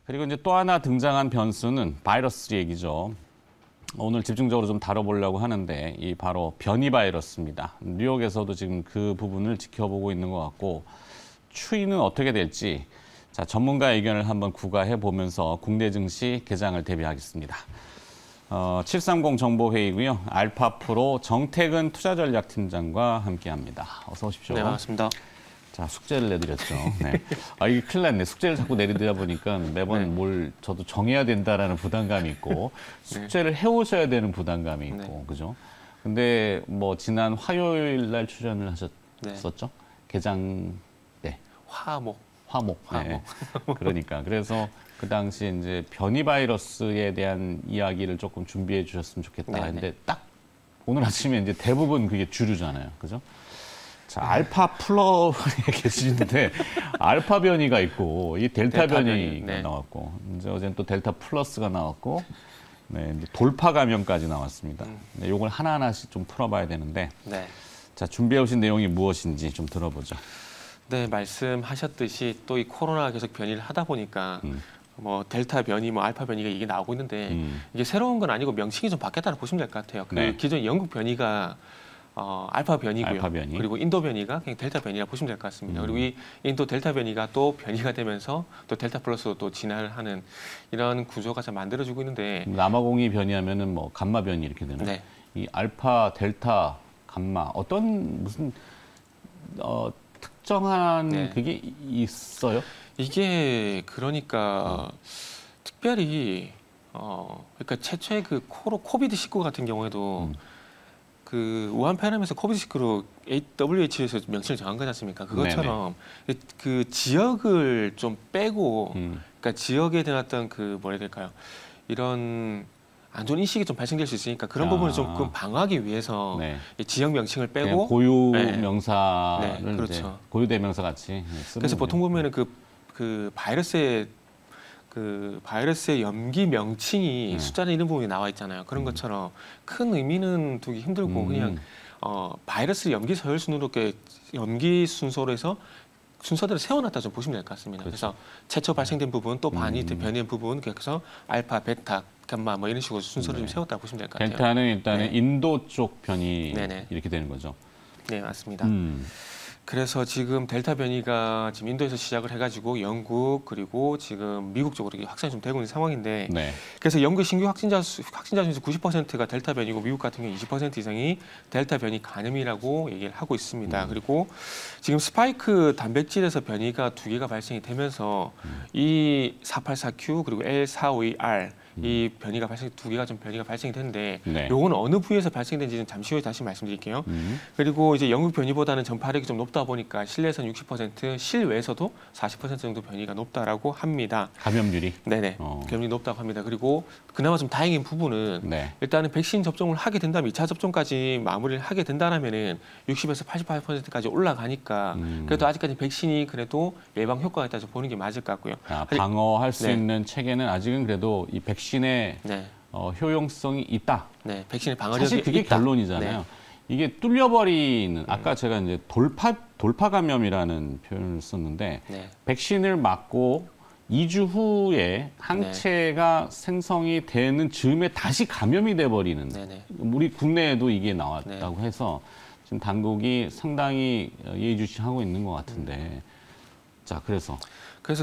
그리고 이제 또 하나 등장한 변수는 바이러스 얘기죠. 오늘 집중적으로 좀 다뤄보려고 하는데 이 바로 변이 바이러스입니다. 뉴욕에서도 지금 그 부분을 지켜보고 있는 것 같고 추이는 어떻게 될지 자, 전문가 의견을 한번 구가해 보면서 국내 증시 개장을 대비하겠습니다. 730 정보회의고요. 알파프로 정태근 투자전략팀장과 함께합니다. 어서 오십시오. 네, 반갑습니다. 자, 숙제를 내드렸죠. 네. 이게 큰일 났네. 숙제를 자꾸 내리다 보니까 매번 네. 뭘 저도 정해야 된다라는 부담감이 있고 숙제를 해오셔야 되는 부담감이 있고, 그죠? 근데 뭐 지난 화요일 날 출연을 하셨었죠? 개장 때. 화목. 네. 그러니까. 그래서 그 당시 이제 변이 바이러스에 대한 이야기를 조금 준비해 주셨으면 좋겠다. 네네. 근데 딱 오늘 아침에 이제 대부분 그게 주류잖아요. 그죠? 자, 알파 플러에 계시는데 알파 변이가 있고 이 델타 변이가 나왔고 이제 어제는 또 델타 플러스가 나왔고 네, 이제 돌파 감염까지 나왔습니다. 네, 요걸 하나하나씩 좀 풀어봐야 되는데 자, 준비해 오신 내용이 무엇인지 좀 들어보죠. 네, 말씀하셨듯이 또 이 코로나 계속 변이를 하다 보니까 뭐 델타 변이, 뭐 알파 변이가 이게 나오고 있는데 이게 새로운 건 아니고 명칭이 좀 바뀌었다고 보시면 될 것 같아요. 그 기존 영국 변이가 알파 변이고요. 알파 변이. 그리고 인도 변이가 그냥 델타 변이라 보시면 될 것 같습니다. 그리고 이 인도 델타 변이가 또 변이가 되면서 또 델타 플러스로 또 진화를 하는 이런 구조가 잘 만들어지고 있는데 남아공이 변이하면은 뭐 감마 변이 이렇게 되나요? 네. 이 알파, 델타, 감마 어떤 무슨 특정한 그게 있어요? 이게 그러니까 특별히 그러니까 최초의 그 코비드19 같은 경우에도 그 우한 폐렴에서 코비드19로 WHO에서 명칭을 정한 거지 않습니까? 그것처럼 그 지역을 좀 빼고 그러니까 지역에 대한 어떤 그 뭐라 해야 될까요? 이런 안 좋은 인식이 좀 발생될 수 있으니까 그런 부분을 좀 방어하기 위해서 이 지역 명칭을 빼고 고유 명사를 그렇죠. 이제 고유 대명사 같이 쓰는 그래서 보통 보면은 그 바이러스의 염기 명칭이 숫자나 이런 부분이 나와 있잖아요. 그런 것처럼 큰 의미는 두기 힘들고 그냥 바이러스 염기 서열 순으로 이렇게 염기 순서로 해서 순서대로 세워놨다 좀 보시면 될 것 같습니다. 그래서 최초 발생된 부분 또 변이된 부분 그래서 알파, 베타, 감마 뭐 이런 식으로 순서를 좀 세웠다 보시면 될 것 같아요. 델타는 일단은 인도 쪽 변이 이렇게 되는 거죠. 네, 맞습니다. 그래서 지금 델타 변이가 지금 인도에서 시작을 해가지고 영국 그리고 지금 미국 쪽으로 확산이 좀 되고 있는 상황인데 그래서 영국 신규 확진자 중에서 90%가 델타 변이고 미국 같은 경우 20% 이상이 델타 변이 감염이라고 얘기를 하고 있습니다. 그리고 지금 스파이크 단백질에서 변이가 2개가 발생이 되면서 이 484Q 그리고 L452R 이 변이가 2개가 좀 변이가 발생이 됐는데 요거는 어느 부위에서 발생된지는 잠시 후에 다시 말씀드릴게요. 그리고 이제 영국 변이보다는 전파력이 좀 높다 보니까 실내에서는 60%, 실외에서도 40% 정도 변이가 높다라고 합니다. 감염률이? 네네. 감염률이 높다고 합니다. 그리고 그나마 좀 다행인 부분은 일단은 백신 접종을 하게 된다면 2차 접종까지 마무리를 하게 된다면은 60에서 88%까지 올라가니까 그래도 아직까지 백신이 그래도 예방 효과가 있다고 보는 게 맞을 것 같고요. 방어할 수 있는 체계는 아직은 그래도 이 백신의 효용성이 있다. 네, 백신의 방어력이 사실 그게 있다. 결론이잖아요. 이게 뚫려버리는 아까 제가 이제 돌파 감염이라는 표현을 썼는데 백신을 맞고 2주 후에 항체가 생성이 되는 즈음에 다시 감염이 돼버리는 우리 국내에도 이게 나왔다고 해서 지금 당국이 상당히 예의주시하고 있는 것 같은데 자 그래서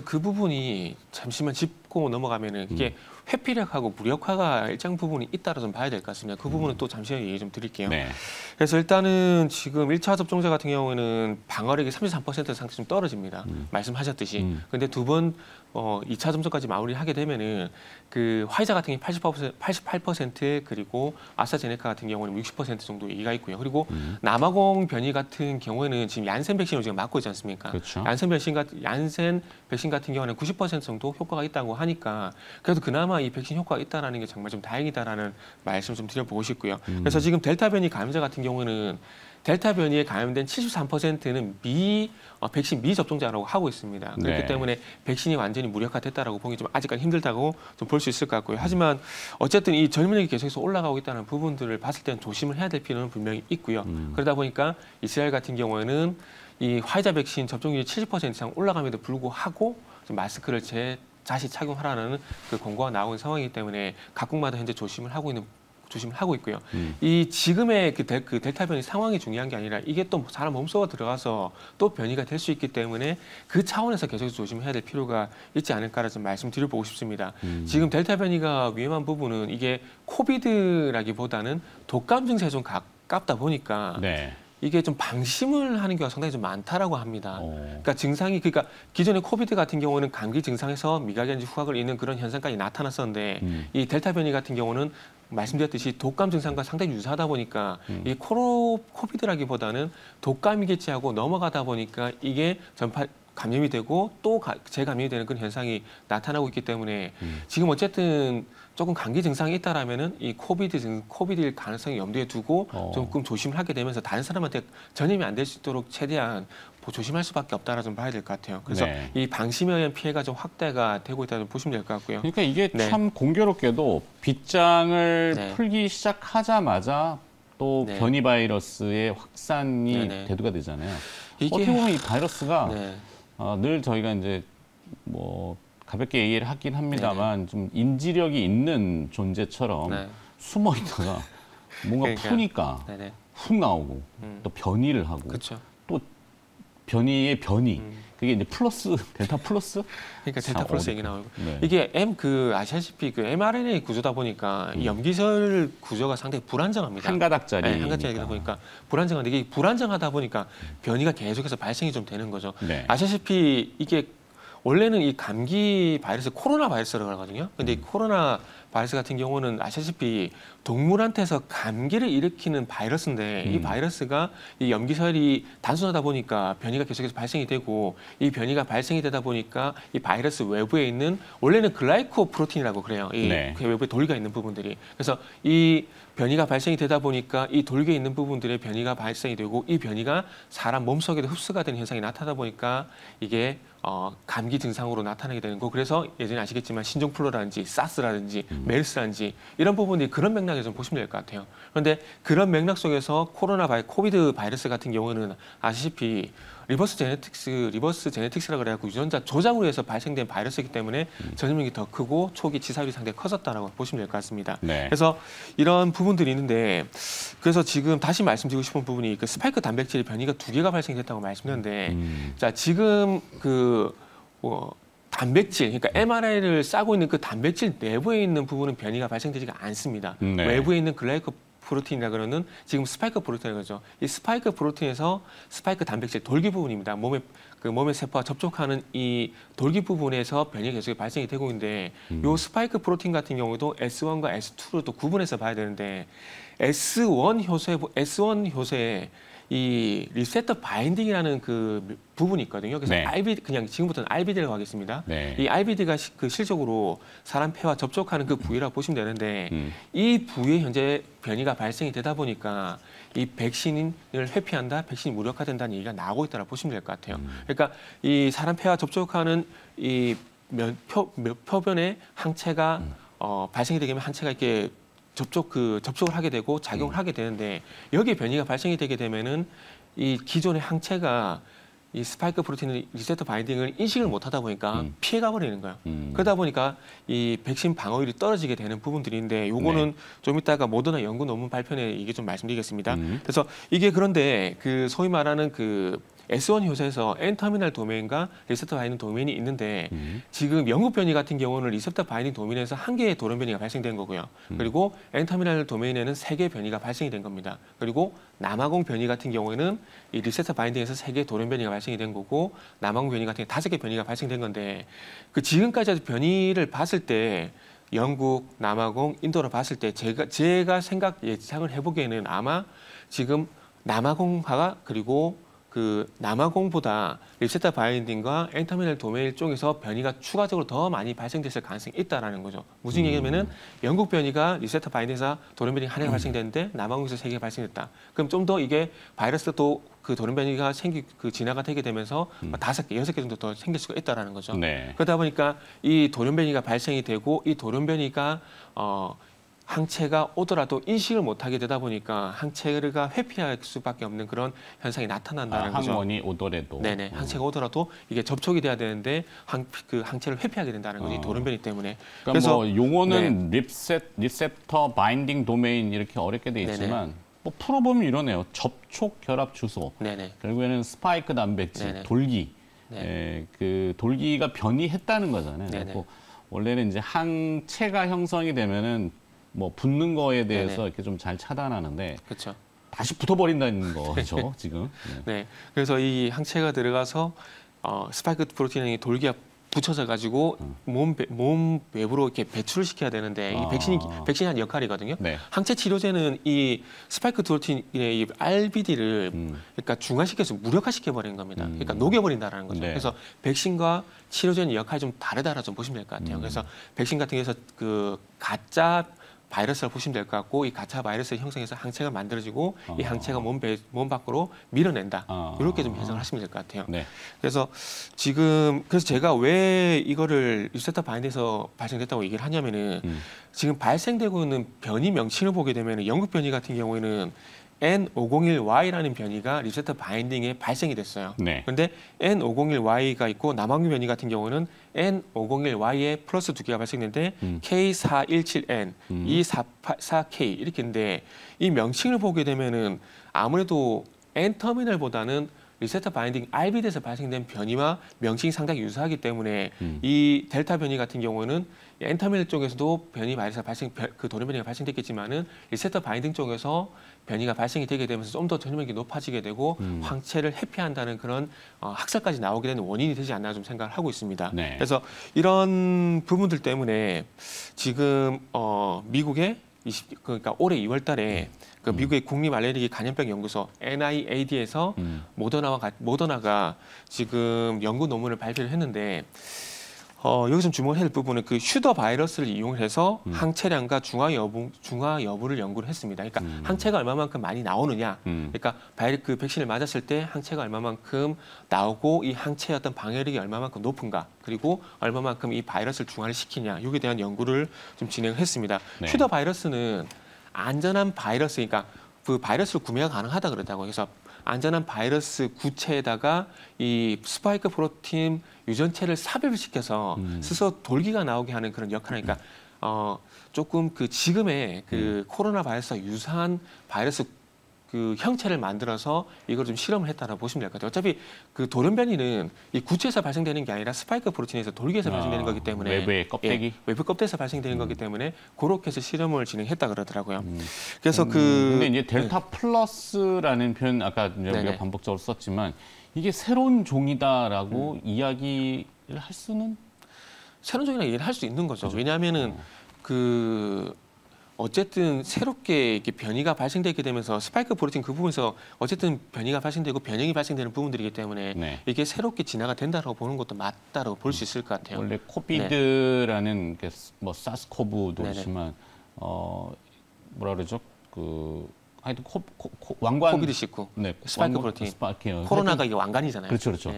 그 부분이 잠시만 짚고 넘어가면은 이게 회피력하고 무력화가 일정 부분이 있다라 좀 봐야 될 것 같습니다. 그 부분은 또 잠시 후에 얘기 좀 드릴게요. 그래서 일단은 지금 1차 접종자 같은 경우에는 방어력이 33% 상태 좀 떨어집니다. 말씀하셨듯이. 근데 두 번 2차 접종까지 마무리하게 되면은 그 화이자 같은 경우 88% 그리고 아스트라제네카 같은 경우는 60% 정도 얘기가 있고요. 그리고 남아공 변이 같은 경우에는 지금 얀센 백신을 지금 맞고 있지 않습니까? 그렇죠. 얀센 백신 같은 경우는 90% 정도 효과가 있다고 하니까 그래도 그나마 이 백신 효과가 있다라는 게 정말 좀 다행이다라는 말씀을 좀 드려보고 싶고요. 그래서 지금 델타 변이 감염자 같은 경우는 델타 변이에 감염된 73%는 백신 미접종자라고 하고 있습니다. 그렇기 때문에 백신이 완전히 무력화됐다라고 보기 좀 아직까지 힘들다고 좀 볼 수 있을 것 같고요. 하지만 어쨌든 이 전염력이 계속해서 올라가고 있다는 부분들을 봤을 때는 조심을 해야 될 필요는 분명히 있고요. 그러다 보니까 이스라엘 같은 경우에는 이 화이자 백신 접종률이 70% 이상 올라감에도 불구하고 좀 마스크를 다시 착용하라는 그 공고가 나오는 상황이기 때문에 각국마다 현재 조심을 하고 있고요. 이 지금의 그 델타 변이 상황이 중요한 게 아니라 이게 또 사람 몸속에 들어가서 또 변이가 될 수 있기 때문에 그 차원에서 계속 조심해야 될 필요가 있지 않을까라 좀 말씀드려보고 싶습니다. 지금 델타 변이가 위험한 부분은 이게 코비드라기보다는 독감 증세에 좀 가깝다 보니까 네. 이게 좀 방심을 하는 경우가 상당히 좀 많다라고 합니다. 그러니까 그러니까 기존의 코비드 같은 경우는 감기 증상에서 미각이라든지 후각을 잃는 그런 현상까지 나타났었는데 이 델타 변이 같은 경우는 말씀드렸듯이 독감 증상과 상당히 유사하다 보니까 이 코비드라기보다는 독감이겠지 하고 넘어가다 보니까 이게 감염이 되고 또 재감염이 되는 그런 현상이 나타나고 있기 때문에 지금 어쨌든 조금 감기 증상이 있다라면은 이 코비드일 가능성이 염두에 두고 조금 조심을 하게 되면서 다른 사람한테 전염이 안 될 수 있도록 최대한 조심할 수밖에 없다라 좀 봐야 될 것 같아요. 그래서 네. 이 방심에 의한 피해가 좀 확대가 되고 있다고 보시면 될 것 같고요. 그러니까 이게 네. 참 공교롭게도 빗장을 네. 풀기 시작하자마자 또 네. 변이 바이러스의 확산이 네네. 대두가 되잖아요. 이게- 어떻게 보면 이 바이러스가 네. 늘 저희가 이제 뭐 가볍게 얘기를 하긴 합니다만 좀 인지력이 있는 존재처럼 네. 숨어 있다가 뭔가 그러니까요. 푸니까 네네. 훅 나오고 또 변이를 하고 그렇죠. 또 변이의 변이 그게 이제 플러스 델타 플러스 그러니까 델타 참 플러스 어렵다. 얘기 나오고 네. 이게 아시다시피 그 mRNA 구조다 보니까 이 염기설 구조가 상당히 불안정합니다. 한 가닥짜리 네, 한 가닥짜리다 보니까 불안정한데 이게 불안정하다 보니까 변이가 계속해서 발생이 좀 되는 거죠. 네. 아시다시피 이게 원래는 이 감기 바이러스 코로나 바이러스라고 하거든요. 근데 이 코로나 바이러스 같은 경우는 아시다시피 동물한테서 감기를 일으키는 바이러스인데 이 바이러스가 이 염기설이 단순하다 보니까 변이가 계속해서 발생이 되고 이 변이가 발생이 되다 보니까 이 바이러스 외부에 있는 원래는 글라이코프로틴이라고 그래요. 이 네. 그 외부에 돌기가 있는 부분들이. 그래서 이 변이가 발생이 되다 보니까 이 돌기에 있는 부분들의 변이가 발생이 되고 이 변이가 사람 몸속에도 흡수가 되는 현상이 나타나다 보니까 이게 감기 증상으로 나타나게 되는 거. 그래서 예전에 아시겠지만 신종플루라든지 사스라든지 메르스라든지 이런 부분들이 그런 맥락에서 좀 보시면 될 것 같아요. 그런데 그런 맥락 속에서 코비드 바이러스 같은 경우는 아시다시피 리버스 제네틱스라 그래갖고 유전자 조작으로 해서 발생된 바이러스이기 때문에 전염력이 더 크고 초기 치사율이 상당히 커졌다라고 보시면 될 것 같습니다. 네. 그래서 이런 부분들이 있는데 그래서 지금 다시 말씀드리고 싶은 부분이 그 스파이크 단백질의 변이가 2개가 발생됐다고 말씀드렸는데 자 지금 단백질, 그러니까 mRNA를 싸고 있는 그 단백질 내부에 있는 부분은 변이가 발생되지가 않습니다. 네. 외부에 있는 글라이코프로틴이라 그러는 지금 스파이크 프로틴이라고 하죠. 이 스파이크 프로틴에서 스파이크 단백질 돌기 부분입니다. 몸의 세포와 접촉하는 이 돌기 부분에서 변이가 계속 발생이 되고 있는데 요 스파이크 프로틴 같은 경우도 S1과 S2로 또 구분해서 봐야 되는데 S1 효소에 이 리세터 바인딩이라는 그 부분이 있거든요. 그래서 네. 그냥 지금부터는 RBD라고 하겠습니다. 네. 이 RBD가 그 실적으로 사람 폐와 접촉하는 그 부위라고 보시면 되는데 이 부위에 현재 변이가 발생이 되다 보니까 이 백신을 회피한다, 백신이 무력화된다는 얘기가 나오고 있다고 보시면 될 것 같아요. 그러니까 이 사람 폐와 접촉하는 이 표변에 항체가 발생이 되게 되면 항체가 이렇게 접촉을 하게 되고 작용을 하게 되는데 여기에 변이가 발생이 되게 되면은 이 기존의 항체가 이 스파이크 프로틴 리세터 바인딩을 인식을 못하다 보니까 피해가 버리는 거예요. 그러다 보니까 이 백신 방어율이 떨어지게 되는 부분들인데 요거는 네. 좀 이따가 모더나 연구 논문 발표에 이게 좀 말씀드리겠습니다. 그래서 이게 그런데 그 소위 말하는 그 S1 효소에서 N터미널 도메인과 리셉터 바인딩 도메인이 있는데 지금 영국 변이 같은 경우는 리셉터 바인딩 도메인에서 1개의 돌연 변이가 발생된 거고요. 그리고 N터미널 도메인에는 3개의 변이가 발생이 된 겁니다. 그리고 남아공 변이 같은 경우에는 이 리셉터 바인딩에서 3개의 돌연 변이가 발생이 된 거고 남아공 변이 같은 경우 5개 변이가 발생된 건데 그 지금까지 변이를 봤을 때 영국, 남아공, 인도로 봤을 때 제가 예상을 해보기에는 아마 지금 남아공화가 그리고 그 남아공보다 리셉터 바인딩과 N터미널 도메인 쪽에서 변이가 추가적으로 더 많이 발생됐을 가능성이 있다라는 거죠. 무슨 얘기냐면은 영국 변이가 리셉터 바인딩에서 돌연 변이 하나가 발생됐는데 남아공에서 3개가 발생됐다. 그럼 좀 더 이게 바이러스도 그 돌연 변이가 진화가 되게 되면서 5개, 6개 정도 더 생길 수가 있다라는 거죠. 네. 그러다 보니까 이 돌연 변이가 발생이 되고 이 돌연 변이가 항체가 오더라도 인식을 못하게 되다 보니까 항체가 회피할 수밖에 없는 그런 현상이 나타난다는 거죠. 항원이 오더라도. 네네. 항체가 오더라도 이게 접촉이 돼야 되는데 그 항체를 회피하게 된다는 거지 돌연변이 때문에. 그러니까 그래서 뭐 용어는 리셉터 바인딩 도메인 이렇게 어렵게 돼 있지만 네네. 뭐 풀어보면 이러네요. 접촉 결합 주소. 네네. 결국에는 스파이크 단백질, 네네. 돌기. 네. 그 돌기가 변이했다는 거잖아요. 그리고 원래는 이제 항체가 형성이 되면은 뭐 붙는 거에 대해서 네네. 이렇게 좀 잘 차단하는데 그렇죠. 다시 붙어버린다는 거죠, 지금. 네. 그래서 이 항체가 들어가서 스파이크 프로틴이 돌기가 붙여져 가지고 몸 외부로 이렇게 배출을 시켜야 되는데 이 백신이 한 역할이거든요. 네. 항체 치료제는 이 스파이크 프로틴의 이 RBD를 그러니까 중화시켜서 무력화시켜 버리는 겁니다. 그러니까 녹여버린다라는 거죠. 네. 그래서 백신과 치료제는 역할이 좀 다르다라 좀 보시면 될 것 같아요. 그래서 백신 같은 경우에서 그 가짜 바이러스를 보시면 될 것 같고 이 가짜 바이러스를 형성해서 항체가 만들어지고 이 항체가 몸 밖으로 밀어낸다. 이렇게 좀 해석을 하시면 될 것 같아요. 네. 그래서 그래서 제가 왜 이거를 리셉터 바인드에서 발생됐다고 얘기를 하냐면은 지금 발생되고 있는 변이 명칭을 보게 되면 영국 변이 같은 경우에는 N501Y라는 변이가 리셉터 바인딩에 발생이 됐어요. 네. 그런데 N501Y가 있고 남아공 변이 같은 경우는 N501Y에 플러스 2개가 발생되는데 K417N, 244K 이렇게 있는데 이 명칭을 보게 되면은 아무래도 N터미널보다는 리셉터 바인딩 RBD에서 발생된 변이와 명칭이 상당히 유사하기 때문에 이 델타 변이 같은 경우는 N터미널 쪽에서도 변이 바이러스가 그 돌연 변이가 발생됐겠지만은 리셉터 바인딩 쪽에서 변이가 발생이 되게 되면서 좀 더 전염력이 높아지게 되고 항체를 회피한다는 그런 학설까지 나오게 되는 원인이 되지 않나 좀 생각을 하고 있습니다. 네. 그래서 이런 부분들 때문에 지금 미국의 그러니까 올해 2월달에 그 미국의 국립 알레르기 감염병 연구소 NIAID에서 모더나가 지금 연구 논문을 발표를 했는데 여기서 주목을 해야 될 부분은 그 슈더 바이러스를 이용해서 항체량과 중화 여부를 연구를 했습니다. 그러니까 항체가 얼마만큼 많이 나오느냐, 그러니까 그 백신을 맞았을 때 항체가 얼마만큼 나오고 이 항체의 어떤 방어력이 얼마만큼 높은가, 그리고 얼마만큼 이 바이러스를 중화를 시키냐, 여기에 대한 연구를 좀 진행했습니다. 네. 슈더 바이러스는 안전한 바이러스, 그러니까 그 바이러스를 구매가 가능하다 그러다고 해서 안전한 바이러스 구체에다가 이 스파이크 프로틴 유전체를 삽입을 시켜서 스스로 돌기가 나오게 하는 그런 역할이니까 조금 그 지금의 그 코로나 바이러스와 유사한 바이러스 그 형체를 만들어서 이걸 좀 실험을 했다라고 보시면 될 것 같아요. 어차피 그 돌연변이는 이 구체에서 발생되는 게 아니라 스파이크 프로틴에서 돌기에서 발생되는 거기 때문에 외부의 껍데기, 외부 껍데기에서 발생되는 거기 때문에 그렇게 해서 실험을 진행했다 그러더라고요. 그래서 근데 이제 델타 플러스라는 표현 아까 이제 우리가 반복적으로 썼지만 이게 새로운 종이다라고 이야기를 할 수는 새로운 종이라고 얘기를 할 수 있는 거죠. 왜냐하면은 어쨌든 새롭게 이렇게 변이가 발생되게 되면서 스파이크 프로틴 그 부분에서 어쨌든 변이가 발생되고 변형이 발생되는 부분들이기 때문에 이게 새롭게 진화가 된다라고 보는 것도 맞다라고 볼 수 있을 것 같아요. 원래 코비드라는 게 뭐 사스코브도 있지만 뭐라 그러죠? 그 하여튼 왕관 코비드19 스파이크 프로틴 코로나가 이게 왕관이잖아요. 그렇죠.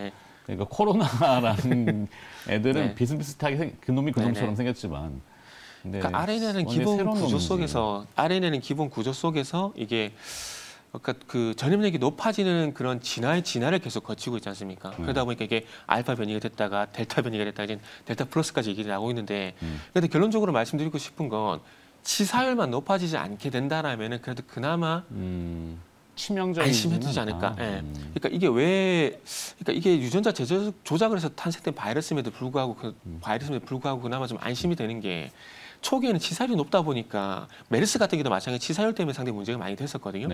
그러니까 코로나라는 애들은 비슷비슷하게 그 놈이 그 놈처럼 생겼지만. 그러니까 RNA는 기본 구조 속에서 이게 그러니까 그 전염력이 높아지는 그런 진화를 계속 거치고 있지 않습니까? 그러다 보니까 이게 알파 변이가 됐다가 델타 변이가 됐다가 이제 델타 플러스까지 얘기가 나오고 있는데, 그런데 결론적으로 말씀드리고 싶은 건 치사율만 높아지지 않게 된다라면은 그래도 그나마 치명적이지 되지 않을까. 그러니까 이게 유전자 조작을 해서 탄생된 바이러스임에도 불구하고 그나마 좀 안심이 되는 게, 초기에는 치사율이 높다 보니까 메르스 같은 경우도 마찬가지 치사율 때문에 상당히 문제가 많이 됐었거든요.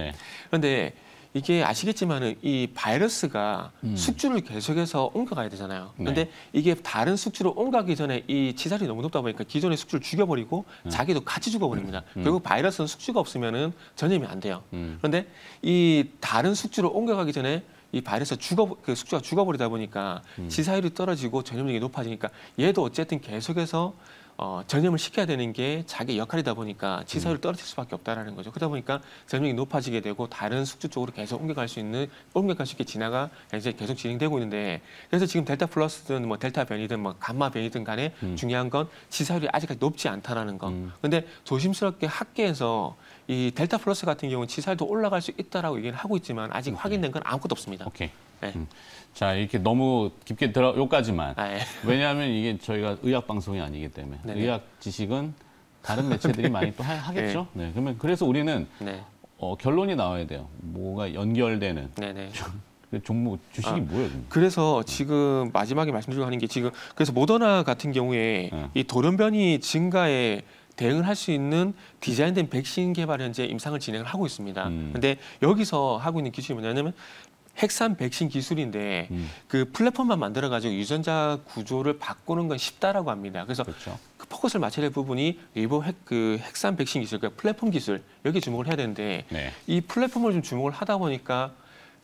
그런데 이게 아시겠지만은 이 바이러스가 숙주를 계속해서 옮겨가야 되잖아요. 그런데 이게 다른 숙주로 옮겨가기 전에 이 치사율이 너무 높다 보니까 기존의 숙주를 죽여버리고 자기도 같이 죽어버립니다. 결국 바이러스는 숙주가 없으면은 전염이 안 돼요. 그런데 이 다른 숙주로 옮겨가기 전에 이 바이러스 숙주가 죽어버리다 보니까 치사율이 떨어지고 전염력이 높아지니까 얘도 어쨌든 계속해서 전염을 시켜야 되는 게 자기 역할이다 보니까 치사율을 떨어질 수밖에 없다라는 거죠. 그러다 보니까 전염력이 높아지게 되고 다른 숙주 쪽으로 계속 옮겨갈 수 있게 진화가 이제 계속 진행되고 있는데, 그래서 지금 델타 플러스든 뭐 델타 변이든 뭐 감마 변이든 간에 중요한 건 치사율이 아직까지 높지 않다라는 거. 근데 조심스럽게 학계에서 이 델타 플러스 같은 경우는 치사율도 올라갈 수 있다라고 얘기를 하고 있지만 아직 확인된 건 아무것도 없습니다. 오케이. 네. 자, 이렇게 너무 깊게 요까지만. 아, 예. 왜냐하면 이게 저희가 의학 방송이 아니기 때문에 네네. 의학 지식은 다른 매체들이 많이 또 하겠죠. 네. 그러면 그래서 우리는 네. 결론이 나와야 돼요. 뭐가 연결되는 네네. 그 종목 주식이 뭐예요? 그럼? 그래서 지금 마지막에 말씀드리고 하는 게 지금 그래서 모더나 같은 경우에 이 돌연변이 증가에 대응을 할 수 있는 디자인된 백신 개발 현재 임상을 진행을 하고 있습니다. 근데 여기서 하고 있는 기술이 뭐냐면 핵산 백신 기술인데 그 플랫폼만 만들어 가지고 유전자 구조를 바꾸는 건 쉽다라고 합니다. 그래서 그렇죠. 그 포커스를 맞춰야 될 부분이 리보 핵산 백신 기술, 그러니까 플랫폼 기술 여기 주목을 해야 되는데 네. 이 플랫폼을 좀 주목을 하다 보니까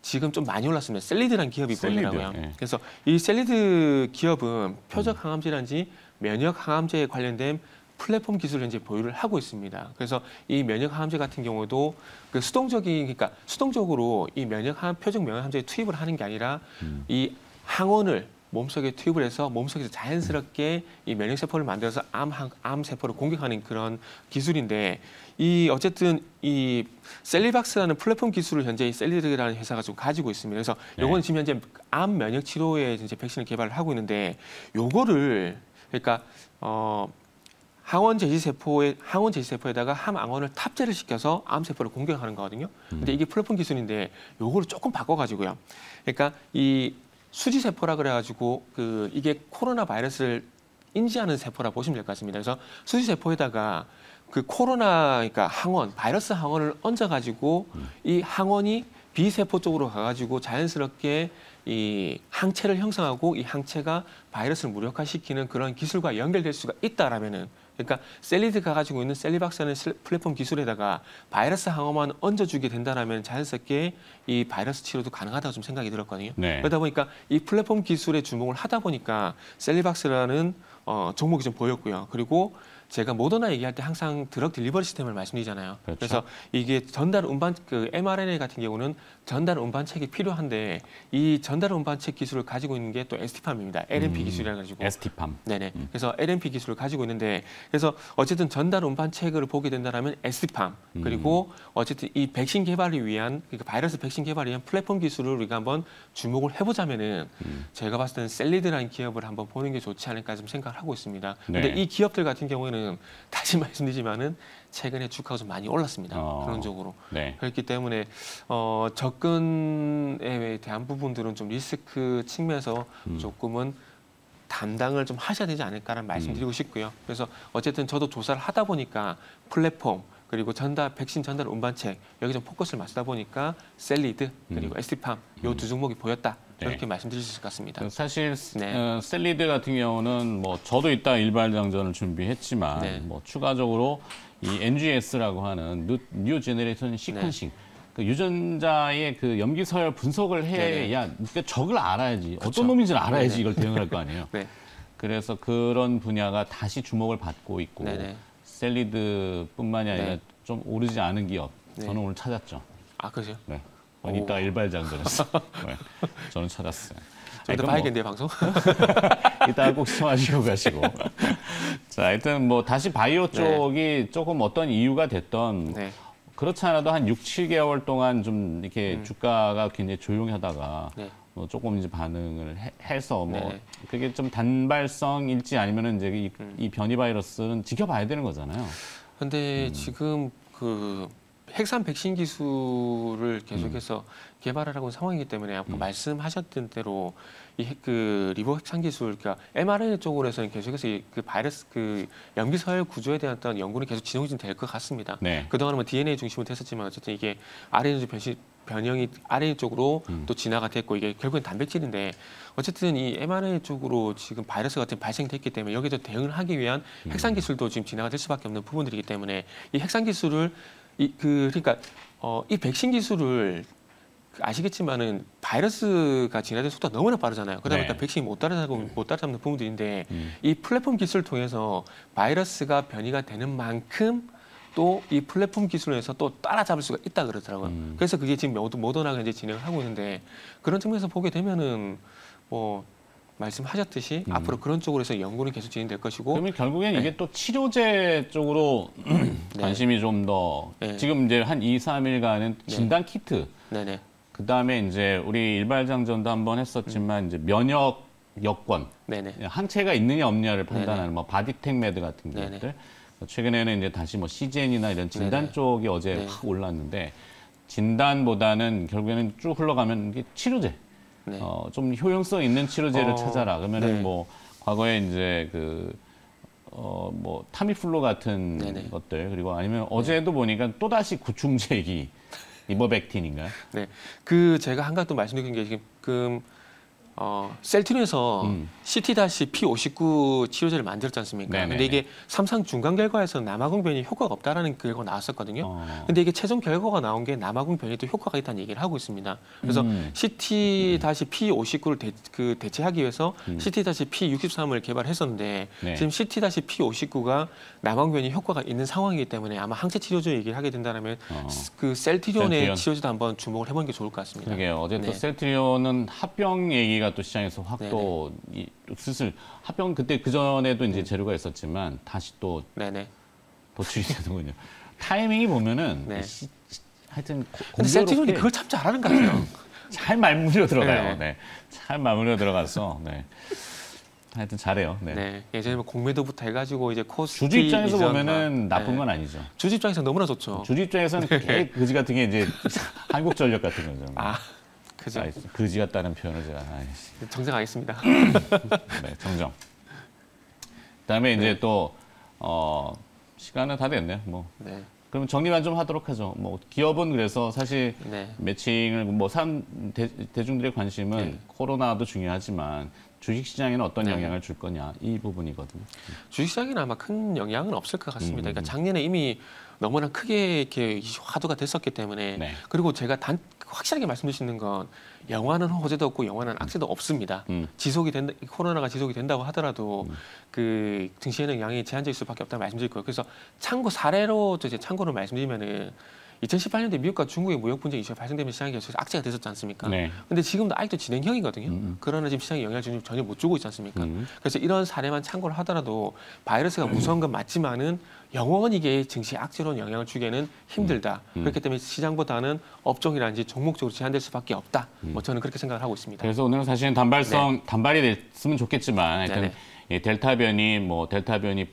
지금 좀 많이 올랐습니다. 셀리드라는 기업이 보이더라고요. 네. 그래서 이 셀리드 기업은 표적 항암제라든지 면역 항암제에 관련된 플랫폼 기술을 현재 보유를 하고 있습니다. 그래서 이 면역 항암제 같은 경우도 그 그러니까 수동적으로 이 표적 면역 항암제에 투입을 하는 게 아니라 이 항원을 몸속에 투입을 해서 몸속에서 자연스럽게 이 면역 세포를 만들어서 암 세포를 공격하는 그런 기술인데, 이 어쨌든 이 셀리박스라는 플랫폼 기술을 현재 이 셀리드라는 회사가 좀 가지고 있습니다. 그래서 요거는 지금 현재 암 면역 치료에 이제 백신을 개발을 하고 있는데, 요거를 그러니까 항원 제시 세포에다가 항원을 탑재를 시켜서 암 세포를 공격하는 거거든요. 근데 이게 플랫폼 기술인데 요거를 조금 바꿔가지고요. 그러니까 이 수지 세포라 그래가지고 이게 코로나 바이러스를 인지하는 세포라 보시면 될 것 같습니다. 그래서 수지 세포에다가 그 코로나 그러니까 바이러스 항원을 얹어가지고 이 항원이 B 세포 쪽으로 가가지고 자연스럽게 이 항체를 형성하고 이 항체가 바이러스를 무력화시키는 그런 기술과 연결될 수가 있다라면은, 그러니까 셀리드가 가지고 있는 셀리박스라는 플랫폼 기술에다가 바이러스 항원만 얹어주게 된다라면 자연스럽게 이 바이러스 치료도 가능하다고 좀 생각이 들었거든요. 네. 그러다 보니까 이 플랫폼 기술에 주목을 하다 보니까 셀리박스라는 종목이 좀 보였고요. 그리고 제가 모더나 얘기할 때 항상 드럭 딜리버리 시스템을 말씀드리잖아요. 그렇죠. 그래서 이게 전달 운반 mRNA 같은 경우는 전달 운반책이 필요한데 이 전달 운반책 기술을 가지고 있는 게 또 ST팜입니다. LNP 기술이라 가지고. ST팜. 네네. 그래서 LNP 기술을 가지고 있는데, 그래서 어쨌든 전달 운반책을 보게 된다면 ST팜 그리고 어쨌든 이 백신 개발을 위한, 그러니까 바이러스 백신 개발을 위한 플랫폼 기술을 우리가 한번 주목을 해보자면은 제가 봤을 때는 셀리드라는 기업을 한번 보는 게 좋지 않을까 좀 생각을 하고 있습니다. 근데 네. 이 기업들 같은 경우에는 다시 말씀드리지만은 최근에 주가가 좀 많이 올랐습니다. 그런적으로. 네. 그렇기 때문에 접근에 대한 부분들은 좀 리스크 측면에서 조금은 담당을 좀 하셔야 되지 않을까라는 말씀드리고 싶고요. 그래서 어쨌든 저도 조사를 하다 보니까 플랫폼 그리고 백신 전달 운반책 여기 좀 포커스를 맞추다 보니까 셀리드 그리고 ST팜 요 두 종목이 보였다. 저렇게 네. 말씀드릴 수 있을 것 같습니다. 사실 네. 셀리드 같은 경우는 뭐 저도 이따 일발장전을 준비했지만 네. 뭐 추가적으로 이 NGS라고 하는 뉴 제너레이션 시퀀싱 그 유전자의 그 염기 서열 분석을 해야 그러니까 적을 알아야지 그쵸. 어떤 놈인지를 알아야지 네네. 이걸 대응할 거 아니에요. 네. 그래서 그런 분야가 다시 주목을 받고 있고 네네. 셀리드뿐만이 아니라 네. 좀 오르지 않은 기업 네. 저는 오늘 찾았죠. 아, 그러세요? 네. 오. 이따 일발장전했어. 네. 저는 찾았어요. 좀 더 봐야겠네요, 방송. 이따 꼭 시청하시고 가시고. 자, 하여튼 뭐 다시 바이오 쪽이 조금 어떤 이유가 됐던 네. 그렇지 않아도 한 6, 7개월 동안 좀 이렇게 주가가 굉장히 조용하다가 네. 뭐 조금 이제 반응을 해서 뭐 네네. 그게 좀 단발성일지 아니면은 이제 이 변이 바이러스는 지켜봐야 되는 거잖아요. 근데 지금 그 핵산 백신 기술을 계속해서 개발하라고 상황이기 때문에 아까 말씀하셨던 대로 그 리보 핵산 기술, 그러니까 mRNA 쪽으로서는 계속해서 그 바이러스 그 염기 서열 구조에 대한 어떤 연구는 계속 진행이 될 것 같습니다. 네. 그동안은 뭐 DNA 중심으로 됐었지만 어쨌든 이게 RNA 변형이 RNA 쪽으로 또 진화가 됐고 이게 결국엔 단백질인데 어쨌든 이 mRNA 쪽으로 지금 바이러스 같은 발생됐기 때문에 여기서 대응을 하기 위한 핵산 기술도 지금 진화가 될 수밖에 없는 부분들이기 때문에 이 핵산 기술을 그러니까 이 백신 기술을 아시겠지만은 바이러스가 진화되는 속도가 너무나 빠르잖아요. 그러다 보니까 네. 백신이 못 따라잡는 부분들인데 이 플랫폼 기술을 통해서 바이러스가 변이가 되는 만큼 또 이 플랫폼 기술에서 또 따라잡을 수가 있다 그러더라고요. 그래서 그게 지금 모더나가 이제 진행을 하고 있는데 그런 측면에서 보게 되면은 뭐 말씀하셨듯이 앞으로 그런 쪽으로 해서 연구는 계속 진행될 것이고. 그러면 결국엔 네. 이게 또 치료제 쪽으로 관심이 좀 더 네. 지금 이제 한 2, 3일간은 진단 키트 네네. 그다음에 이제 우리 일발장전도 한번 했었지만 이제 면역 여권 네네. 항체가 있느냐 없느냐를 판단하는 뭐 바디텍 매드 같은 네네. 것들 최근에는 이제 다시 뭐 CGN이나 이런 진단 네네. 쪽이 어제 네. 확 올랐는데 진단보다는 결국에는 쭉 흘러가면 이게 치료제 네. 좀 효용성 있는 치료제를 찾아라 그러면은 네. 뭐 과거에 이제 뭐 타미플루 같은 네네. 것들 그리고 아니면 어제도 보니까 또 다시 구충제기 이버백틴인가요? 네. 제가 한 가지 또 말씀드린 게 지금 셀트리온에서 CT-P59 치료제를 만들었지 않습니까? 네네네. 근데 이게 3상 중간 결과에서 남아공 변이 효과가 없다라는 결과가 나왔었거든요. 근데 이게 최종 결과가 나온 게 남아공 변이도 효과가 있다는 얘기를 하고 있습니다. 그래서 CT-P59를 대체하기 위해서 CT-P63을 개발했었는데 네. 지금 CT-P59가 남아공 변이 효과가 있는 상황이기 때문에 아마 항체 치료제 얘기를 하게 된다면 그 셀트리온의 셀트리온. 치료제도 한번 주목을 해보는 게 좋을 것 같습니다. 그러게요. 어제 또 네. 셀트리온은 합병 얘기가 또 시장에서 확 또 슬슬 합병 그때 그 전에도 이제 재료가 있었지만 다시 또 네네. 도출이 되는군요. 타이밍이 보면은 네. 하여튼 근데 셀트리온이 공교롭게 그걸 참 잘하는 것 같아요. 잘 말무려 들어가요. 네. 네. 잘 말무려 들어가서 네. 하여튼 잘해요. 네. 네. 예전에 뭐 공매도부터 해가지고 이제 코스피 주주 입장에서 이전과. 보면은 나쁜 네. 건 아니죠. 주주 입장에서 너무나 좋죠. 주주 입장에서는 개 그지 같은 게 이제 한국전력 같은 거죠. 아, 그죠. 그지 같다는 표현을 제가 아이씨. 정정하겠습니다. 네, 정정. 그다음에 이제 또 시간은 다 됐네요. 뭐 네. 그러면 정리만 좀 하도록 하죠. 뭐 기업은 그래서 사실 네. 매칭을 뭐 대중들의 관심은 네. 코로나도 중요하지만 주식시장에는 어떤 네. 영향을 줄 거냐 이 부분이거든요. 주식시장에는 아마 큰 영향은 없을 것 같습니다. 그러니까 작년에 이미 너무나 크게 이렇게 화두가 됐었기 때문에 네. 그리고 제가 확실하게 말씀드리는 건 영화는 호재도 없고 영화는 악재도 없습니다. 코로나가 지속이 된다고 하더라도 그 증시에는 영향이 제한적일 수밖에 없다는 말씀드릴 거예요. 그래서 사례로 이제 참고로 말씀드리면은 2018년도에 미국과 중국의 무역 분쟁 이슈가 발생되면 시장이 계속 악재가 됐었지 않습니까? 네. 근데 지금도 아직도 진행형이거든요. 그러나 지금 시장에 영향을 전혀 못 주고 있지 않습니까? 그래서 이런 사례만 참고를 하더라도 바이러스가 무서운 건 맞지만은 영원히 이게 증시에 악재로는 영향을 주기에는 힘들다. 그렇기 때문에 시장보다는 업종이라든지 종목적으로 제한될 수밖에 없다. 뭐 저는 그렇게 생각을 하고 있습니다. 그래서 오늘은 사실은 단발이 됐으면 좋겠지만 하여튼 이 델타 변이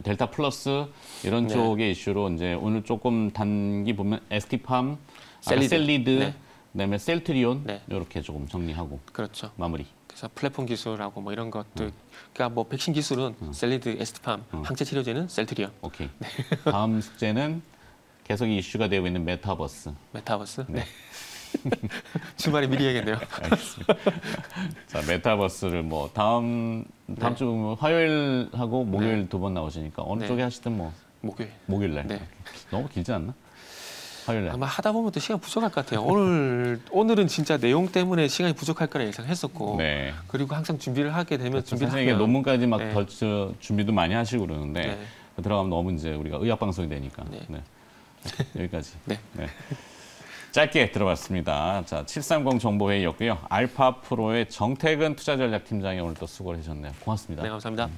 델타 플러스 이런 네. 쪽의 이슈로 이제 오늘 조금 단기 보면 에스티팜, 셀리드. 셀리드 그다음에 셀트리온 네. 이렇게 조금 정리하고 그렇죠. 마무리. 그래서 플랫폼 기술하고 뭐 이런 것들, 그러니까 뭐 백신 기술은 셀리드, 에스티팜, 항체 치료제는 셀트리온, 오케이. 다음 숙제는 계속 이슈가 되고 있는 메타버스. 메타버스. 네. 주말에 미리 해야겠네요. 알겠습니다. 자, 메타버스를 뭐 다음 주 화요일하고 목요일 두 번 나오시니까 어느 네. 쪽에 하시든 뭐 목요일 날. 네. 너무 길지 않나? 화요일 날. 아마 하다 보면 또 시간 부족할 것 같아요. 오늘은 진짜 내용 때문에 시간이 부족할 거라 예상했었고, 네. 그리고 항상 준비를 하게 되면 준비를 사실 이게 하면 논문까지 막 네. 준비도 많이 하시고 그러는데 네. 들어가면 너무 이제 우리가 의학 방송이 되니까. 네. 네. 여기까지. 네. 네. 짧게 들어봤습니다. 자, 730 정보회의였고요. 알파프로의 정태근 투자전략팀장이 오늘 또 수고를 해주셨네요. 고맙습니다. 네, 감사합니다.